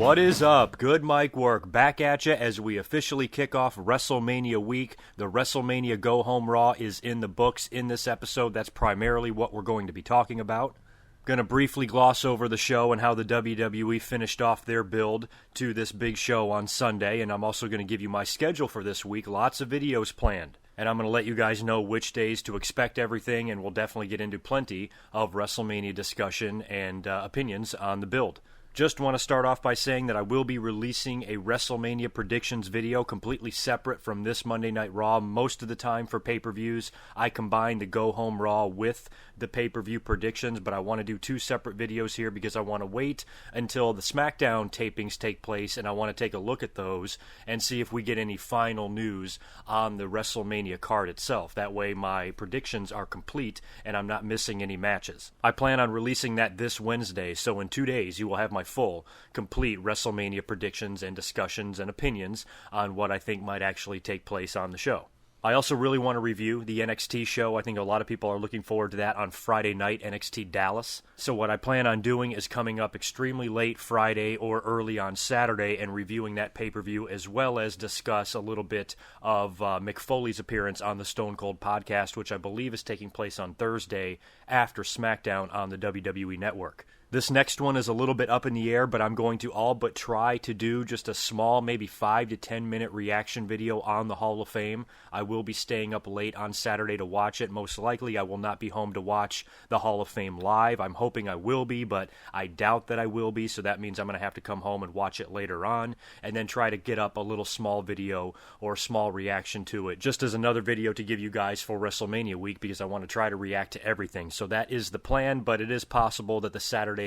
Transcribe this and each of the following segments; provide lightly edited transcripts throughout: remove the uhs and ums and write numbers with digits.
What is up? GoodMicWork back at you as we officially kick off WrestleMania week. The WrestleMania Go Home Raw is in the books in this episode. That's primarily what we're going to be talking about. Going to briefly gloss over the show and how the WWE finished off their build to this big show on Sunday, and I'm also going to give you my schedule for this week. Lots of videos planned, and I'm going to let you guys know which days to expect everything, and we'll definitely get into plenty of WrestleMania discussion and opinions on the build. Just want to start off by saying that I will be releasing a WrestleMania predictions video completely separate from this Monday Night Raw. Most of the time for pay-per-views, I combine the Go Home Raw with the pay-per-view predictions, but I want to do two separate videos here because I want to wait until the SmackDown tapings take place, and I want to take a look at those and see if we get any final news on the WrestleMania card itself. That way my predictions are complete and I'm not missing any matches. I plan on releasing that this Wednesday, so in 2 days you will have my full, complete WrestleMania predictions and discussions and opinions on what I think might actually take place on the show. I also really want to review the NXT show. I think a lot of people are looking forward to that on Friday night, NXT Dallas. So what I plan on doing is coming up extremely late Friday or early on Saturday and reviewing that pay-per-view, as well as discuss a little bit of Mick Foley's appearance on the Stone Cold podcast, which I believe is taking place on Thursday after SmackDown on the WWE Network. This next one is a little bit up in the air, but I'm going to all but try to do just a small, maybe 5 to 10 minute reaction video on the Hall of Fame. I will be staying up late on Saturday to watch it. Most likely I will not be home to watch the Hall of Fame live. I'm hoping I will be, but I doubt that I will be, so that means I'm going to have to come home and watch it later on, and then try to get up a little small video or small reaction to it, just as another video to give you guys for WrestleMania week, because I want to try to react to everything. So that is the plan, but it is possible that the Saturday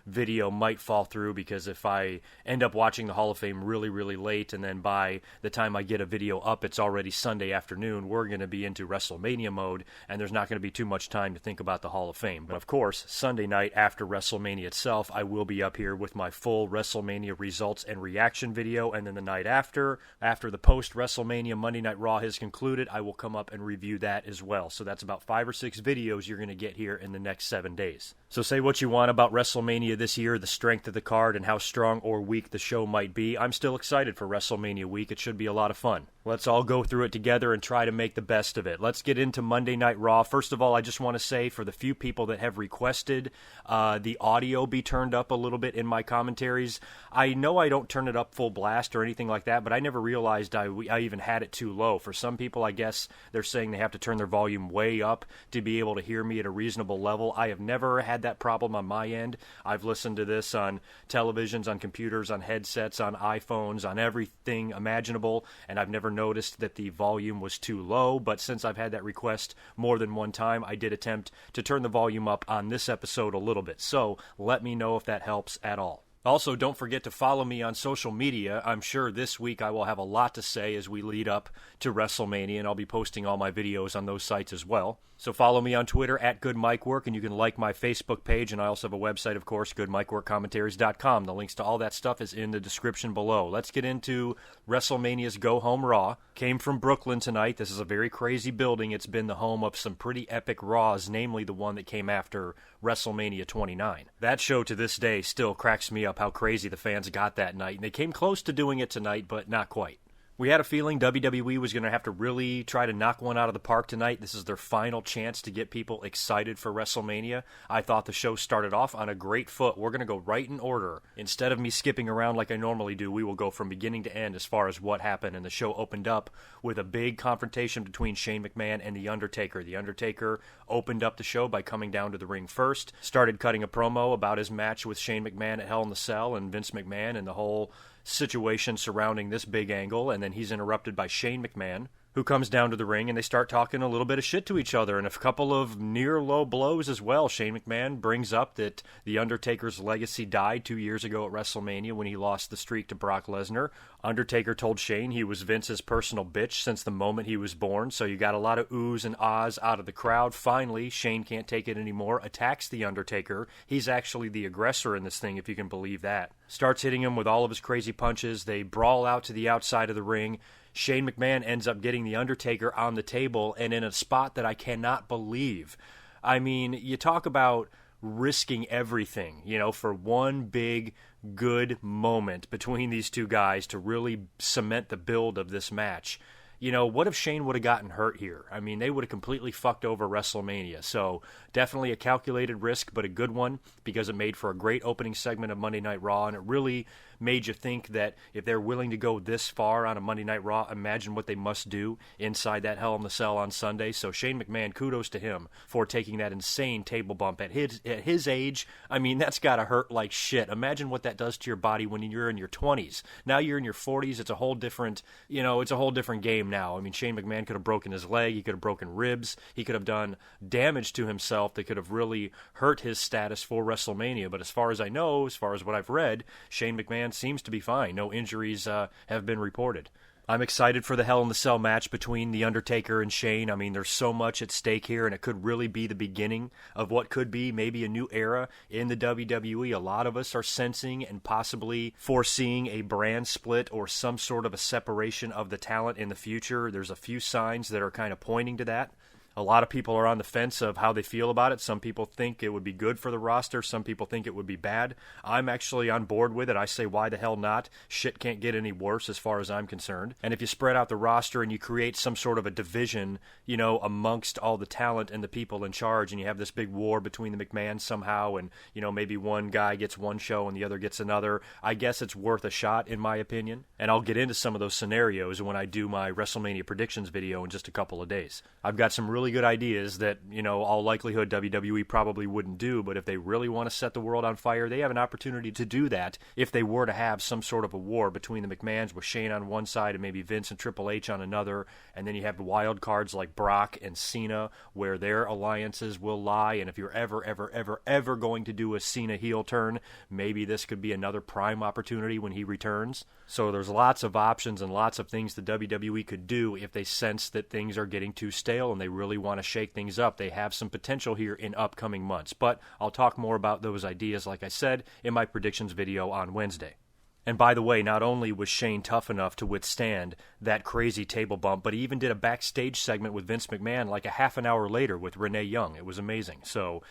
video might fall through, because if I end up watching the Hall of Fame really, really late, and then by the time I get a video up, it's already Sunday afternoon, we're going to be into WrestleMania mode, and there's not going to be too much time to think about the Hall of Fame. But of course, Sunday night after WrestleMania itself, I will be up here with my full WrestleMania results and reaction video, and then the night after the post-WrestleMania Monday Night Raw has concluded, I will come up and review that as well. So that's about 5 or 6 videos you're going to get here in the next 7 days. So say what you want about WrestleMania this year, the strength of the card, and how strong or weak the show might be. I'm still excited for WrestleMania week. It should be a lot of fun. Let's all go through it together and try to make the best of it. Let's get into Monday Night Raw. First of all, I just want to say, for the few people that have requested the audio be turned up a little bit in my commentaries, I know I don't turn it up full blast or anything like that, but I never realized I even had it too low. For some people, I guess they're saying they have to turn their volume way up to be able to hear me at a reasonable level. I have never had that problem on my end. I've listened to this on televisions, on computers, on headsets, on iPhones, on everything imaginable, and I've never noticed that the volume was too low. But since I've had that request more than one time, I did attempt to turn the volume up on this episode a little bit. So let me know if that helps at all. Also, don't forget to follow me on social media. I'm sure this week I will have a lot to say as we lead up to WrestleMania, and I'll be posting all my videos on those sites as well. So follow me on Twitter at GoodMicWork, and you can like my Facebook page, and I also have a website, of course, GoodMicWorkCommentaries.com. The links to all that stuff is in the description below. Let's get into WrestleMania's Go Home Raw. Came from Brooklyn tonight. This is a very crazy building. It's been the home of some pretty epic Raws, namely the one that came after WrestleMania 29. That show to this day still cracks me up how crazy the fans got that night, and they came close to doing it tonight, but not quite. We had a feeling WWE was going to have to really try to knock one out of the park tonight. This is their final chance to get people excited for WrestleMania. I thought the show started off on a great foot. We're going to go right in order. Instead of me skipping around like I normally do, we will go from beginning to end as far as what happened. And the show opened up with a big confrontation between Shane McMahon and The Undertaker. The Undertaker opened up the show by coming down to the ring first, started cutting a promo about his match with Shane McMahon at Hell in the Cell and Vince McMahon and the whole situation surrounding this big angle, and then he's interrupted by Shane McMahon, who comes down to the ring, and they start talking a little bit of shit to each other, and a couple of near-low blows as well. Shane McMahon brings up that The Undertaker's legacy died 2 years ago at WrestleMania when he lost the streak to Brock Lesnar. Undertaker told Shane he was Vince's personal bitch since the moment he was born, so you got a lot of oohs and ahs out of the crowd. Finally, Shane can't take it anymore, attacks The Undertaker. He's actually the aggressor in this thing, if you can believe that. Starts hitting him with all of his crazy punches. They brawl out to the outside of the ring. Shane McMahon ends up getting The Undertaker on the table, and in a spot that I cannot believe. I mean, you talk about risking everything, for one big good moment between these two guys to really cement the build of this match. What if Shane would have gotten hurt here? I mean, they would have completely fucked over WrestleMania. So definitely a calculated risk, but a good one because it made for a great opening segment of Monday Night Raw, and it really made you think that if they're willing to go this far on a Monday Night Raw, imagine what they must do inside that Hell in the Cell on Sunday. So Shane McMahon, kudos to him for taking that insane table bump at his age. I mean, that's got to hurt like shit. Imagine what that does to your body when you're in your 20s. Now you're in your 40s. It's a whole different, it's a whole different game now. I mean, Shane McMahon could have broken his leg. He could have broken ribs. He could have done damage to himself that could have really hurt his status for WrestleMania. But as far as I know, as far as what I've read, Shane McMahon seems to be fine. No injuries have been reported. I'm excited for the Hell in the Cell match between The Undertaker and Shane. I mean, there's so much at stake here, and it could really be the beginning of what could be maybe a new era in the WWE. A lot of us are sensing and possibly foreseeing a brand split or some sort of a separation of the talent in the future. There's a few signs that are kind of pointing to that. A lot of people are on the fence of how they feel about it. Some people think it would be good for the roster. Some people think it would be bad. I'm actually on board with it. I say, why the hell not? Shit can't get any worse as far as I'm concerned. And if you spread out the roster and you create some sort of a division, amongst all the talent and the people in charge, and you have this big war between the McMahons somehow, and, maybe one guy gets one show and the other gets another, I guess it's worth a shot, in my opinion. And I'll get into some of those scenarios when I do my WrestleMania predictions video in just a couple of days. I've got some really good ideas that, all likelihood WWE probably wouldn't do, but if they really want to set the world on fire, they have an opportunity to do that if they were to have some sort of a war between the McMahons with Shane on one side and maybe Vince and Triple H on another, and then you have the wild cards like Brock and Cena where their alliances will lie, and if you're ever going to do a Cena heel turn, maybe this could be another prime opportunity when he returns. So there's lots of options and lots of things the WWE could do if they sense that things are getting too stale and they really want to shake things up. They have some potential here in upcoming months, but I'll talk more about those ideas, like I said, in my predictions video on Wednesday. And by the way, not only was Shane tough enough to withstand that crazy table bump, but he even did a backstage segment with Vince McMahon like a half an hour later with Renee Young. It was amazing. So,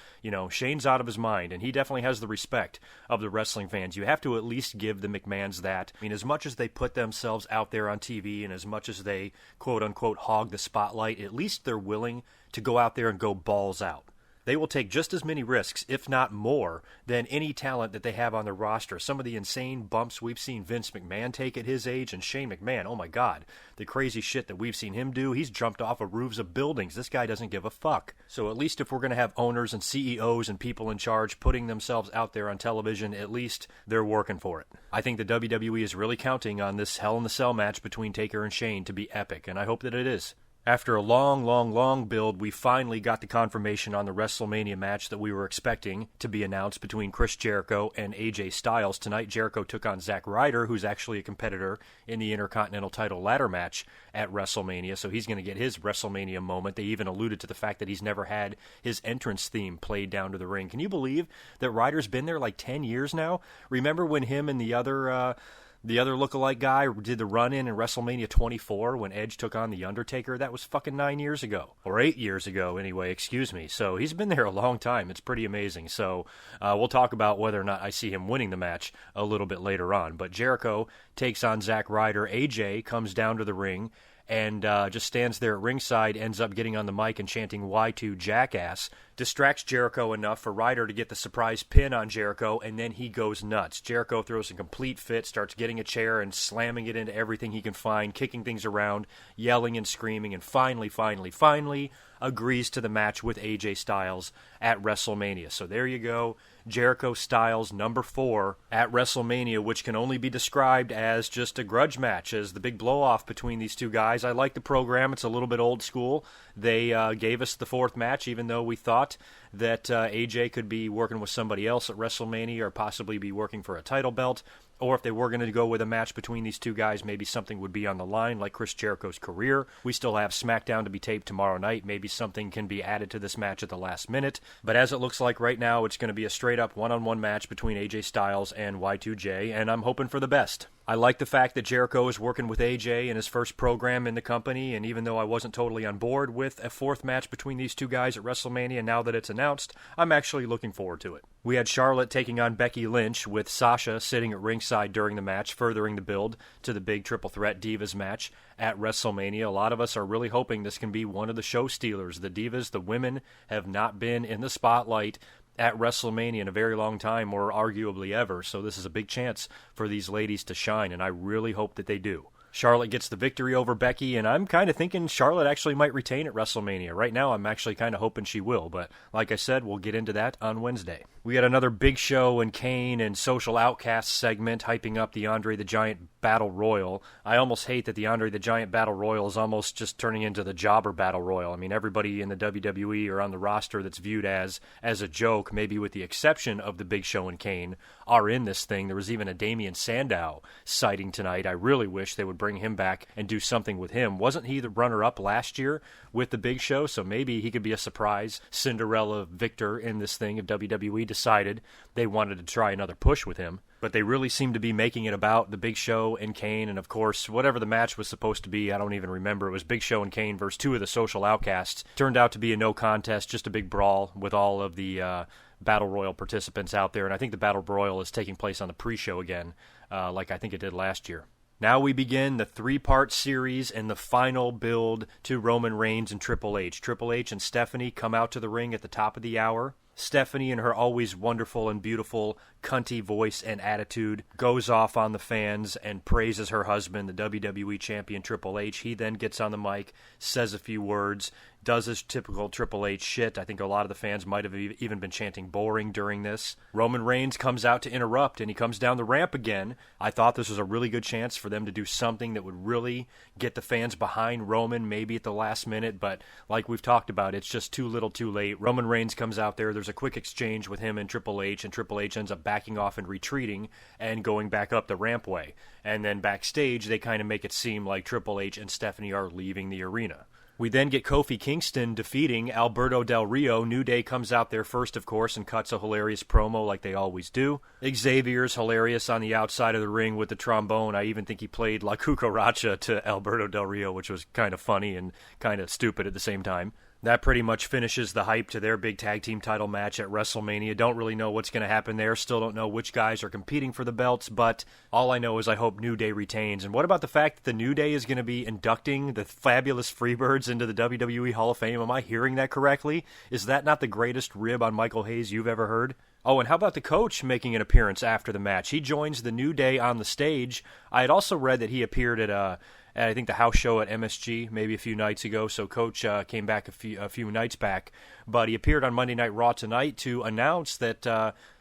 Shane's out of his mind, and he definitely has the respect of the wrestling fans. You have to at least give the McMahons that. I mean, as much as they put themselves out there on TV and as much as they, quote-unquote, hog the spotlight, at least they're willing to go out there and go balls out. They will take just as many risks, if not more, than any talent that they have on their roster. Some of the insane bumps we've seen Vince McMahon take at his age, and Shane McMahon, oh my God, the crazy shit that we've seen him do. He's jumped off of roofs of buildings. This guy doesn't give a fuck. So at least if we're going to have owners and CEOs and people in charge putting themselves out there on television, at least they're working for it. I think the WWE is really counting on this Hell in the Cell match between Taker and Shane to be epic, and I hope that it is. After a long build, we finally got the confirmation on the WrestleMania match that we were expecting to be announced between Chris Jericho and AJ Styles. Tonight, Jericho took on Zack Ryder, who's actually a competitor in the Intercontinental title ladder match at WrestleMania, so he's going to get his WrestleMania moment. They even alluded to the fact that he's never had his entrance theme played down to the ring. Can you believe that Ryder's been there like 10 years now? Remember when him and the other lookalike guy did the run-in WrestleMania 24 when Edge took on The Undertaker? That was fucking 9 years ago. Or 8 years ago, anyway, excuse me. So he's been there a long time. It's pretty amazing. So we'll talk about whether or not I see him winning the match a little bit later on. But Jericho takes on Zack Ryder. AJ comes down to the ring and just stands there at ringside, ends up getting on the mic and chanting Y2 Jackass, distracts Jericho enough for Ryder to get the surprise pin on Jericho, and then he goes nuts. Jericho throws a complete fit, starts getting a chair and slamming it into everything he can find, kicking things around, yelling and screaming, and finally agrees to the match with AJ Styles at WrestleMania. So there you go. Jericho Styles number 4 at WrestleMania, which can only be described as just a grudge match, as the big blow-off between these two guys. I like the program. It's a little bit old school. They gave us the 4th match, even though we thought that AJ could be working with somebody else at WrestleMania or possibly be working for a title belt. Or if they were going to go with a match between these two guys, maybe something would be on the line, like Chris Jericho's career. We still have SmackDown to be taped tomorrow night. Maybe something can be added to this match at the last minute. But as it looks like right now, it's going to be a straight-up one-on-one match between AJ Styles and Y2J, and I'm hoping for the best. I like the fact that Jericho is working with AJ in his first program in the company, and even though I wasn't totally on board with a fourth match between these two guys at WrestleMania, now that it's announced, I'm actually looking forward to it. We had Charlotte taking on Becky Lynch, with Sasha sitting at ringside during the match, furthering the build to the big triple threat Divas match at WrestleMania. A lot of us are really hoping this can be one of the show stealers. The Divas, the women, have not been in the spotlight at WrestleMania in a very long time, or arguably ever, so this is a big chance for these ladies to shine, and I really hope that they do. Charlotte gets the victory over Becky, and I'm kind of thinking Charlotte actually might retain at WrestleMania. Right now, I'm actually kind of hoping she will, but like I said, we'll get into that on Wednesday. We had another Big Show and Kane and Social Outcasts segment hyping up the Andre the Giant Battle Royal. I almost hate that the Andre the Giant Battle Royal is almost just turning into the Jobber Battle Royal. I mean, everybody in the WWE or on the roster that's viewed as a joke, maybe with the exception of the Big Show and Kane, are in this thing. There was even a Damian Sandow sighting tonight. I really wish they would bring him back and do something with him. Wasn't he the runner-up last year with the Big Show? So maybe he could be a surprise Cinderella victor in this thing if WWE decided they wanted to try another push with him. But they really seem to be making it about the Big Show and Kane, and of course, whatever the match was supposed to be, I don't even remember. It was Big Show and Kane versus two of the Social Outcasts. Turned out to be a no contest, just a big brawl with all of the Battle Royal participants out there, and I think the Battle Royal is taking place on the pre-show again, like I think it did last year. Now we begin the three-part series and the final build to Roman Reigns and Triple H. Triple H and Stephanie come out to the ring at the top of the hour. Stephanie, in her always wonderful and beautiful cunty voice and attitude, goes off on the fans and praises her husband, the WWE Champion Triple H. He then gets on the mic, says a few words, does his typical Triple H shit. I think a lot of the fans might have even been chanting boring during this. Roman Reigns comes out to interrupt, and he comes down the ramp again. I thought this was a really good chance for them to do something that would really get the fans behind Roman, maybe at the last minute, but like we've talked about, it's just too little too late. Roman Reigns comes out there, there's a quick exchange with him and Triple H ends up backing off and retreating and going back up the rampway. And then backstage, they kind of make it seem like Triple H and Stephanie are leaving the arena. We then get Kofi Kingston defeating Alberto Del Rio. New Day comes out there first, of course, and cuts a hilarious promo like they always do. Xavier's hilarious on the outside of the ring with the trombone. I even think he played La Cucaracha to Alberto Del Rio, which was kind of funny and kind of stupid at the same time. That pretty much finishes the hype to their big tag team title match at WrestleMania. Don't really know what's going to happen there. Still don't know which guys are competing for the belts, but all I know is I hope New Day retains. And what about the fact that the New Day is going to be inducting the fabulous Freebirds into the WWE Hall of Fame? Am I hearing that correctly? Is that not the greatest rib on Michael Hayes you've ever heard? Oh, and how about the Coach making an appearance after the match? He joins the New Day on the stage. I had also read that he appeared at I think the house show at MSG maybe a few nights ago, so Coach came back a few nights back. But he appeared on Monday Night Raw tonight to announce that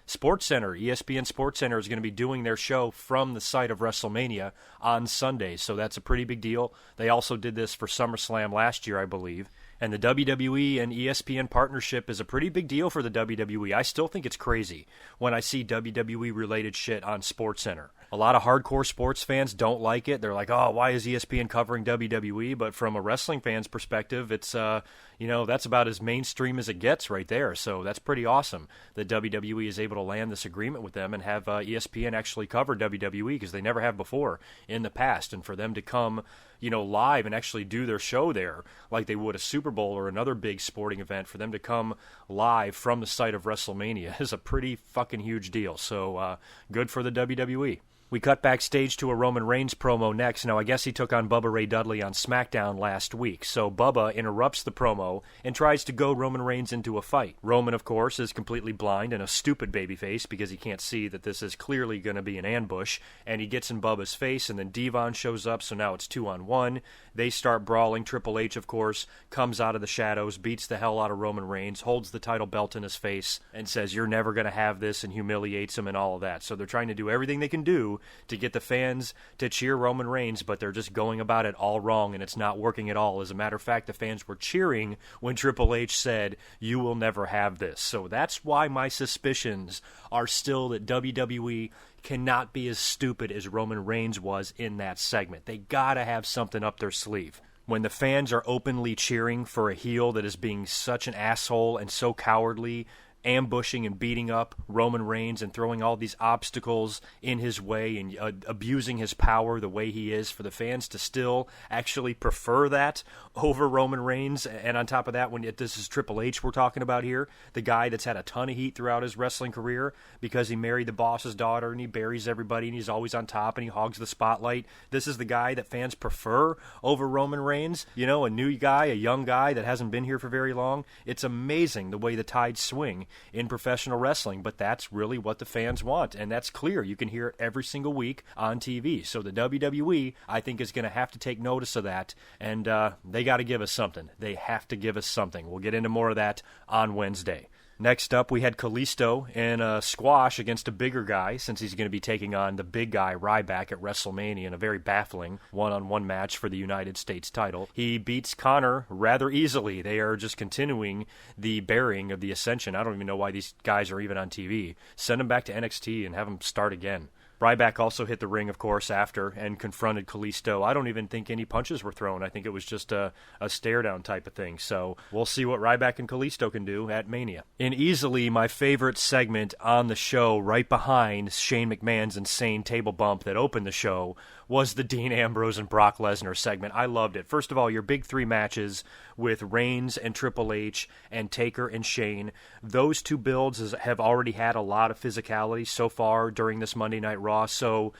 SportsCenter, ESPN SportsCenter, is going to be doing their show from the site of WrestleMania on Sunday, so that's a pretty big deal. They also did this for SummerSlam last year, I believe. And the WWE and ESPN partnership is a pretty big deal for the WWE. I still think it's crazy when I see WWE-related shit on SportsCenter. A lot of hardcore sports fans don't like it. They're like, oh, why is ESPN covering WWE? But from a wrestling fan's perspective, it's, that's about as mainstream as it gets right there. So that's pretty awesome that WWE is able to land this agreement with them and have ESPN actually cover WWE, because they never have before in the past. And for them to come, live and actually do their show there like they would a Super Bowl or another big sporting event, for them to come live from the site of WrestleMania is a pretty fucking huge deal. So good for the WWE. We cut backstage to a Roman Reigns promo next. Now, I guess he took on Bubba Ray Dudley on SmackDown last week. So Bubba interrupts the promo and tries to goad Roman Reigns into a fight. Roman, of course, is completely blind and a stupid babyface because he can't see that this is clearly going to be an ambush. And he gets in Bubba's face, and then Devon shows up, so now it's 2-on-1. They start brawling. Triple H, of course, comes out of the shadows, beats the hell out of Roman Reigns, holds the title belt in his face, and says, "You're never going to have this," and humiliates him and all of that. So they're trying to do everything they can do to get the fans to cheer Roman Reigns, but they're just going about it all wrong, and it's not working at all. As a matter of fact, the fans were cheering when Triple H said, "You will never have this." So that's why my suspicions are still that WWE cannot be as stupid as Roman Reigns was in that segment. They gotta have something up their sleeve. When the fans are openly cheering for a heel that is being such an asshole and so cowardly ambushing and beating up Roman Reigns and throwing all these obstacles in his way and abusing his power the way he is, for the fans to still actually prefer that over Roman Reigns. And on top of that, this is Triple H we're talking about here, the guy that's had a ton of heat throughout his wrestling career because he married the boss's daughter and he buries everybody and he's always on top and he hogs the spotlight. This is the guy that fans prefer over Roman Reigns, a new guy, a young guy that hasn't been here for very long. It's amazing the way the tides swing in professional wrestling, but that's really what the fans want, and that's clear. You can hear it every single week on TV. So the WWE, I think, is going to have to take notice of that, and they got to give us something. They have to give us something. We'll get into more of that on Wednesday. Next up, we had Kalisto in a squash against a bigger guy, since he's going to be taking on the big guy, Ryback, at WrestleMania in a very baffling one-on-one match for the United States title. He beats Connor rather easily. They are just continuing the burying of the Ascension. I don't even know why these guys are even on TV. Send them back to NXT and have them start again. Ryback also hit the ring, of course, after and confronted Kalisto. I don't even think any punches were thrown. I think it was just a stare-down type of thing. So we'll see what Ryback and Kalisto can do at Mania. In easily my favorite segment on the show, right behind Shane McMahon's insane table bump that opened the show, was the Dean Ambrose and Brock Lesnar segment. I loved it. First of all, your big three matches with Reigns and Triple H and Taker and Shane, those two builds have already had a lot of physicality so far during this Monday Night Raw. So,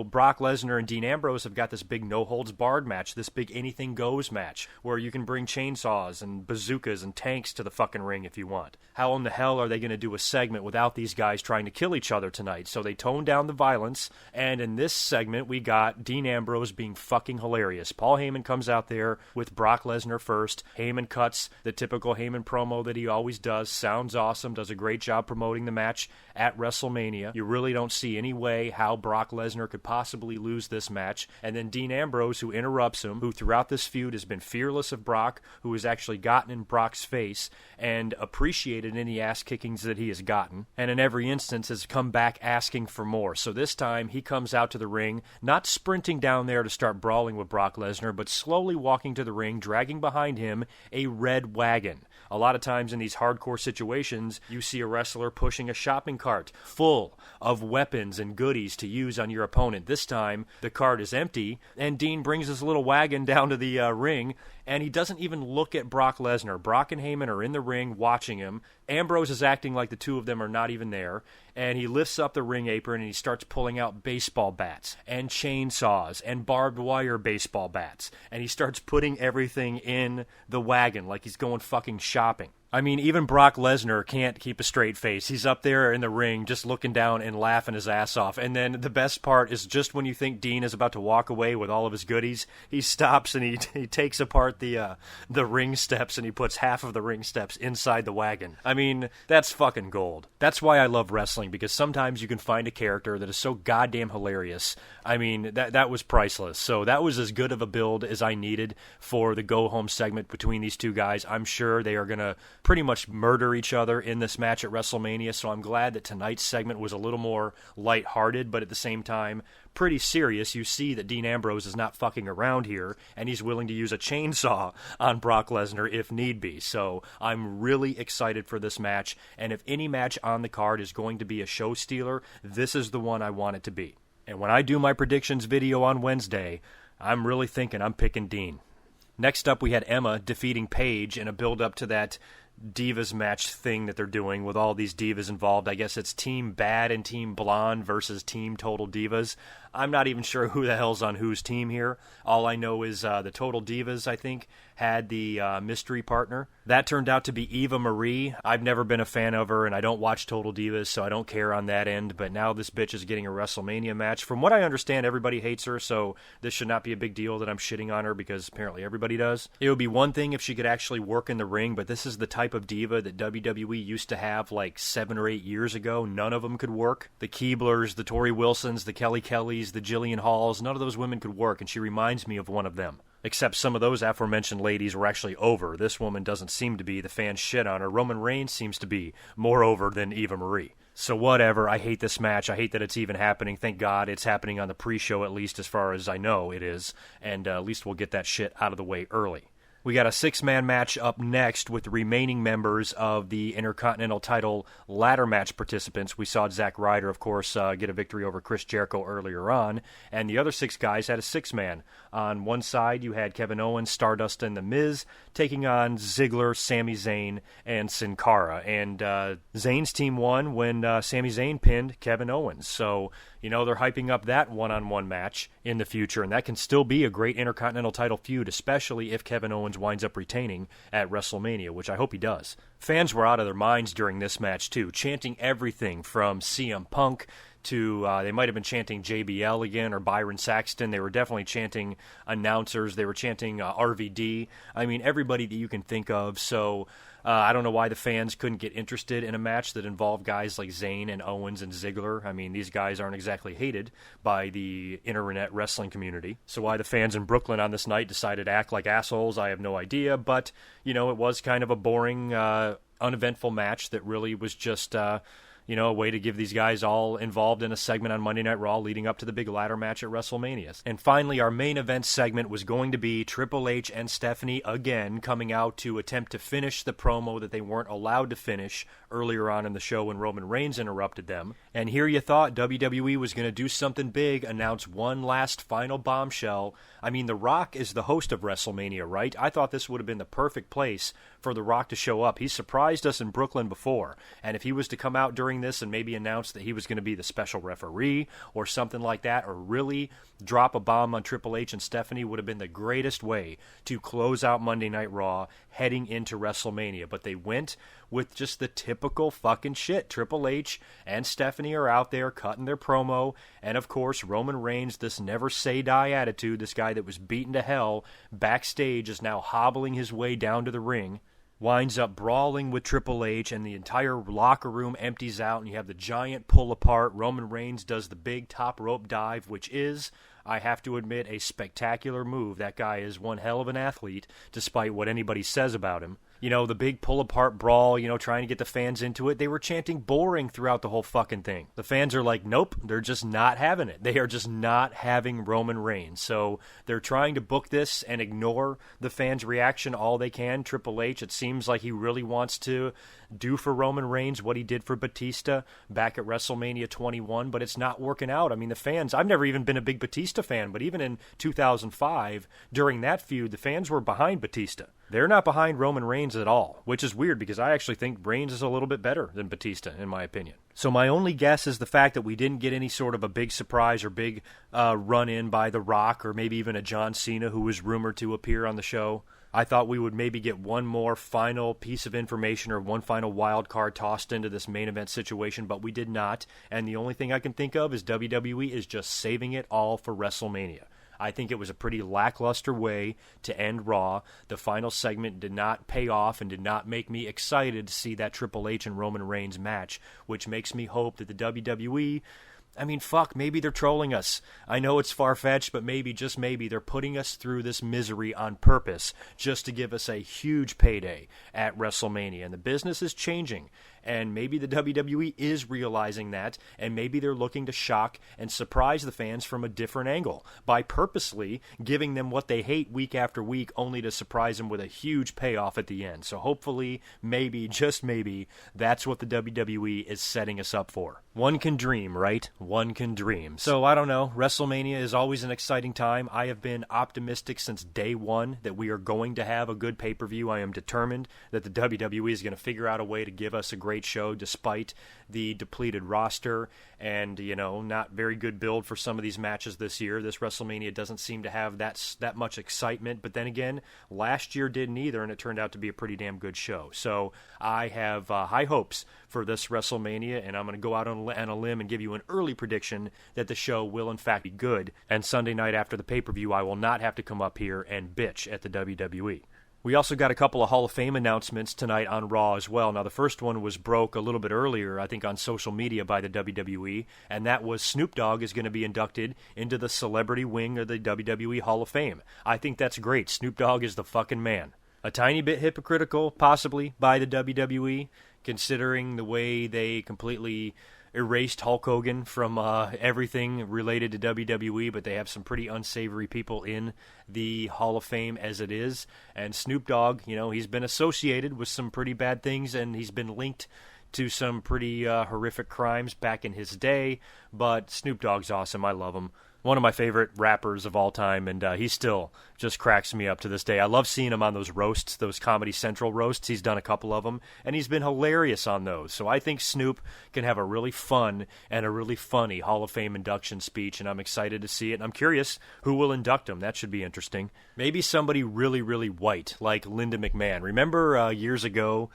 Brock Lesnar and Dean Ambrose have got this big no-holds-barred match, this big anything-goes match, where you can bring chainsaws and bazookas and tanks to the fucking ring if you want. How in the hell are they going to do a segment without these guys trying to kill each other tonight? So they toned down the violence, and in this segment, we got Dean Ambrose being fucking hilarious. Paul Heyman comes out there with Brock Lesnar first. Heyman cuts the typical Heyman promo that he always does. Sounds awesome, does a great job promoting the match at WrestleMania. You really don't see any way how Brock Lesnar could possibly lose this match. And then Dean Ambrose, who interrupts him, who throughout this feud has been fearless of Brock, who has actually gotten in Brock's face and appreciated any ass kickings that he has gotten, and in every instance has come back asking for more. So this time he comes out to the ring, not sprinting down there to start brawling with Brock Lesnar, but slowly walking to the ring, dragging behind him a red wagon. A lot of times in these hardcore situations, you see a wrestler pushing a shopping cart full of weapons and goodies to use on your opponent. This time, the cart is empty, and Dean brings his little wagon down to the ring, and he doesn't even look at Brock Lesnar. Brock and Heyman are in the ring watching him. Ambrose is acting like the two of them are not even there, and he lifts up the ring apron and he starts pulling out baseball bats and chainsaws and barbed wire baseball bats, and he starts putting everything in the wagon like he's going fucking shopping. I mean, even Brock Lesnar can't keep a straight face. He's up there in the ring just looking down and laughing his ass off. And then the best part is just when you think Dean is about to walk away with all of his goodies, he stops and he takes apart the ring steps and he puts half of the ring steps inside the wagon. I mean, that's fucking gold. That's why I love wrestling, because sometimes you can find a character that is so goddamn hilarious. I mean, that was priceless. So that was as good of a build as I needed for the go-home segment between these two guys. I'm sure they are going to pretty much murder each other in this match at WrestleMania, so I'm glad that tonight's segment was a little more lighthearted, but at the same time, pretty serious. You see that Dean Ambrose is not fucking around here, and he's willing to use a chainsaw on Brock Lesnar if need be. So I'm really excited for this match, and if any match on the card is going to be a show stealer, this is the one I want it to be. And when I do my predictions video on Wednesday, I'm really thinking I'm picking Dean. Next up, we had Emma defeating Paige in a build-up to that Divas match thing that they're doing with all these divas involved. I guess it's Team Bad and Team Blonde versus Team Total Divas. I'm not even sure who the hell's on whose team here. All I know is the Total Divas, I think, had the mystery partner. That turned out to be Eva Marie. I've never been a fan of her, and I don't watch Total Divas, so I don't care on that end. But now this bitch is getting a WrestleMania match. From what I understand, everybody hates her, so this should not be a big deal that I'm shitting on her, because apparently everybody does. It would be one thing if she could actually work in the ring, but this is the type of diva that WWE used to have like 7 or 8 years ago. None of them could work. The Keeblers, the Tori Wilsons, the Kelly Kellys, the Jillian Halls, none of those women could work, and she reminds me of one of them. Except some of those aforementioned ladies were actually over. This woman doesn't seem to be. The fans shit on her. Roman Reigns seems to be more over than Eva Marie. So whatever, I hate this match. I hate that it's even happening. Thank God it's happening on the pre-show, at least as far as I know it is. And at least we'll get that shit out of the way early. We got a 6-man match up next with the remaining members of the Intercontinental title ladder match participants. We saw Zack Ryder, of course, get a victory over Chris Jericho earlier on, and the other 6 guys had a 6-man. On one side, you had Kevin Owens, Stardust, and The Miz taking on Ziggler, Sami Zayn, and Sin Cara. And Zayn's team won when Sami Zayn pinned Kevin Owens. So, you know, they're hyping up that one-on-one match in the future, and that can still be a great Intercontinental title feud, especially if Kevin Owens winds up retaining at WrestleMania, which I hope he does. Fans were out of their minds during this match, too, chanting everything from CM Punk to, they might have been chanting JBL again or Byron Saxton. They were definitely chanting announcers. They were chanting RVD. I mean, everybody that you can think of. So I don't know why the fans couldn't get interested in a match that involved guys like Zayn and Owens and Ziggler. I mean, these guys aren't exactly hated by the internet wrestling community. So why the fans in Brooklyn on this night decided to act like assholes, I have no idea. But, you know, it was kind of a boring, uneventful match that really was just you know, a way to give these guys all involved in a segment on Monday Night Raw leading up to the big ladder match at WrestleMania. And finally, our main event segment was going to be Triple H and Stephanie again coming out to attempt to finish the promo that they weren't allowed to finish earlier on in the show when Roman Reigns interrupted them. And here you thought WWE was going to do something big, announce one last final bombshell. I mean, The Rock is the host of WrestleMania, right? I thought this would have been the perfect place for The Rock to show up. He surprised us in Brooklyn before, and if he was to come out during this and maybe announce that he was going to be the special referee or something like that, or really drop a bomb on Triple H and Stephanie, would have been the greatest way to close out Monday Night Raw heading into WrestleMania. But they went with just the typical fucking shit. Triple H and Stephanie are out there cutting their promo, and of course Roman Reigns, this never say die attitude, this guy that was beaten to hell backstage, is now hobbling his way down to the ring, winds up brawling with Triple H, and the entire locker room empties out, and you have the giant pull apart. Roman Reigns does the big top rope dive, which is, I have to admit, a spectacular move. That guy is one hell of an athlete, despite what anybody says about him. You know, the big pull-apart brawl, you know, trying to get the fans into it. They were chanting boring throughout the whole fucking thing. The fans are like, nope, they're just not having it. They are just not having Roman Reigns. So they're trying to book this and ignore the fans' reaction all they can. Triple H, it seems like he really wants to do for Roman Reigns what he did for Batista back at WrestleMania 21, but it's not working out. I mean, the fans, I've never even been a big Batista fan, but even in 2005, during that feud, the fans were behind Batista. They're not behind Roman Reigns at all, which is weird because I actually think Reigns is a little bit better than Batista, in my opinion. So my only guess is the fact that we didn't get any sort of a big surprise or big run-in by The Rock or maybe even a John Cena who was rumored to appear on the show. I thought we would maybe get one more final piece of information or one final wild card tossed into this main event situation, but we did not. And the only thing I can think of is WWE is just saving it all for WrestleMania. I think it was a pretty lackluster way to end Raw. The final segment did not pay off and did not make me excited to see that Triple H and Roman Reigns match, which makes me hope that the WWE, I mean, fuck, maybe they're trolling us. I know it's far-fetched, but maybe, just maybe, they're putting us through this misery on purpose just to give us a huge payday at WrestleMania. And the business is changing, and maybe the WWE is realizing that, and maybe they're looking to shock and surprise the fans from a different angle by purposely giving them what they hate week after week, only to surprise them with a huge payoff at the end. So hopefully, maybe, just maybe, that's what the WWE is setting us up for. One can dream, right? One can dream. So I don't know. WrestleMania is always an exciting time. I have been optimistic since day one that we are going to have a good pay-per-view. I am determined that the WWE is going to figure out a way to give us a great show despite the depleted roster and, you know, not very good build for some of these matches this year. This WrestleMania doesn't seem to have that much excitement. But then again, last year didn't either, and it turned out to be a pretty damn good show. So I have high hopes for this WrestleMania, and I'm going to go out on a limb and give you an early prediction that the show will in fact be good. And Sunday night after the pay-per-view, I will not have to come up here and bitch at the WWE. We also got a couple of Hall of Fame announcements tonight on Raw as well. Now, the first one was broke a little bit earlier, I think on social media by the WWE, and that was Snoop Dogg is going to be inducted into the celebrity wing of the WWE Hall of Fame. I think that's great. Snoop Dogg is the fucking man. A tiny bit hypocritical, possibly, by the WWE, considering the way they completely erased Hulk Hogan from everything related to WWE, but they have some pretty unsavory people in the Hall of Fame as it is. And Snoop Dogg, he's been associated with some pretty bad things, and he's been linked to some pretty horrific crimes back in his day, but Snoop Dogg's awesome. I love him. One of my favorite rappers of all time, and he still just cracks me up to this day. I love seeing him on those roasts, those Comedy Central roasts. He's done a couple of them, and he's been hilarious on those. So I think Snoop can have a really fun and a really funny Hall of Fame induction speech, and I'm excited to see it. And I'm curious who will induct him. That should be interesting. Maybe somebody really, really white, like Linda McMahon. Remember years ago,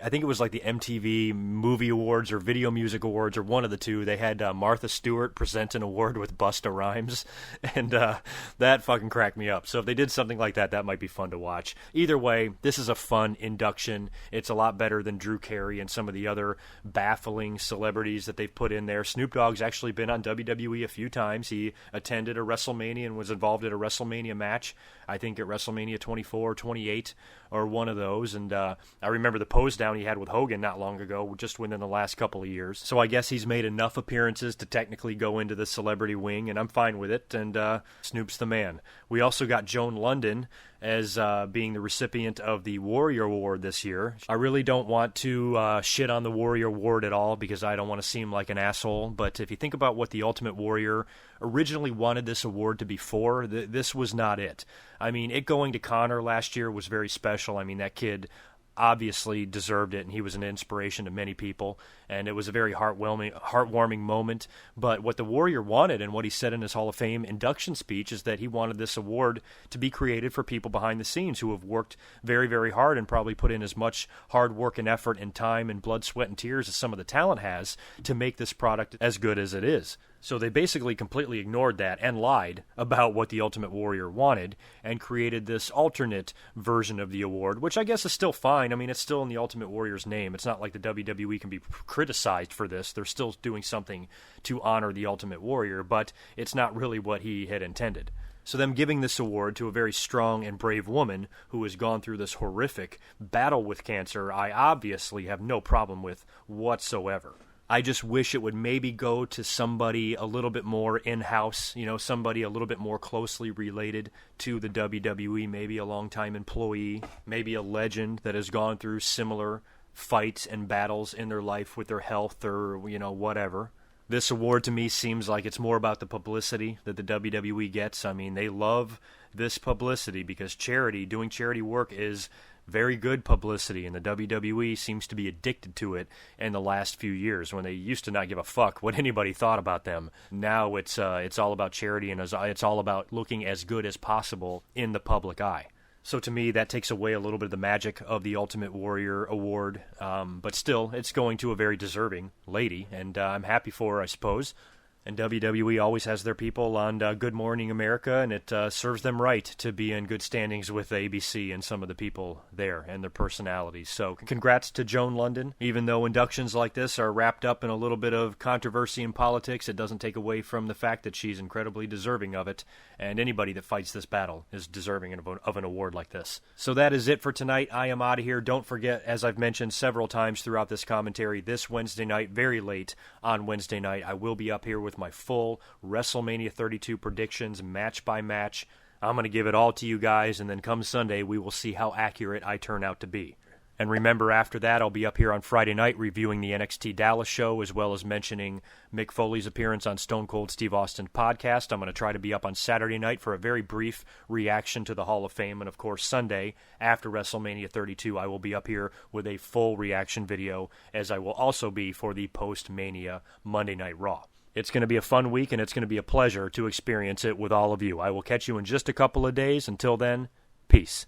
I think it was like the MTV Movie Awards or Video Music Awards or one of the two. They had Martha Stewart present an award with Busta Rhymes, and that fucking cracked me up. So if they did something like that, that might be fun to watch. Either way, this is a fun induction. It's a lot better than Drew Carey and some of the other baffling celebrities that they've put in there. Snoop Dogg's actually been on WWE a few times. He attended a WrestleMania and was involved in a WrestleMania match, I think at WrestleMania 24 or 28 or one of those. And I remember the pose down he had with Hogan not long ago, just within the last couple of years. So I guess he's made enough appearances to technically go into the celebrity wing, and I'm fine with it, and Snoop's the man. We also got Joan London as being the recipient of the Warrior Award this year. I really don't want to shit on the Warrior Award at all because I don't want to seem like an asshole, but if you think about what the Ultimate Warrior originally wanted this award to be for, this was not it. I mean, it going to Conor last year was very special. I mean, that kid obviously deserved it, and he was an inspiration to many people, and it was a very heartwarming moment. But what the Warrior wanted, and what he said in his Hall of Fame induction speech, is that he wanted this award to be created for people behind the scenes who have worked very, very hard and probably put in as much hard work and effort and time and blood, sweat, and tears as some of the talent has to make this product as good as it is. So they basically completely ignored that and lied about what the Ultimate Warrior wanted and created this alternate version of the award, which I guess is still fine. I mean, it's still in the Ultimate Warrior's name. It's not like the WWE can be criticized for this. They're still doing something to honor the Ultimate Warrior, but it's not really what he had intended. So them giving this award to a very strong and brave woman who has gone through this horrific battle with cancer, I obviously have no problem with whatsoever. I just wish it would maybe go to somebody a little bit more in-house, somebody a little bit more closely related to the WWE, maybe a longtime employee, maybe a legend that has gone through similar fights and battles in their life with their health or, whatever. This award to me seems like it's more about the publicity that the WWE gets. I mean, they love this publicity because doing charity work is very good publicity, and the WWE seems to be addicted to it in the last few years. When they used to not give a fuck what anybody thought about them, now it's all about charity, and it's all about looking as good as possible in the public eye. So to me, that takes away a little bit of the magic of the Ultimate Warrior Award, but still, it's going to a very deserving lady, and I'm happy for her, I suppose. And WWE always has their people on Good Morning America, and it serves them right to be in good standings with ABC and some of the people there and their personalities. So congrats to Joan London. Even though inductions like this are wrapped up in a little bit of controversy and politics, it doesn't take away from the fact that she's incredibly deserving of it, and anybody that fights this battle is deserving of an award like this. So that is it for tonight. I am out of here. Don't forget, as I've mentioned several times throughout this commentary, this Wednesday night, very late on Wednesday night, I will be up here with my full WrestleMania 32 predictions, match by match. I'm going to give it all to you guys, and then come Sunday, we will see how accurate I turn out to be. And remember, after that, I'll be up here on Friday night reviewing the NXT Dallas show, as well as mentioning Mick Foley's appearance on Stone Cold Steve Austin's podcast. I'm going to try to be up on Saturday night for a very brief reaction to the Hall of Fame. And, of course, Sunday, after WrestleMania 32, I will be up here with a full reaction video, as I will also be for the post-Mania Monday Night Raw. It's going to be a fun week, and it's going to be a pleasure to experience it with all of you. I will catch you in just a couple of days. Until then, peace.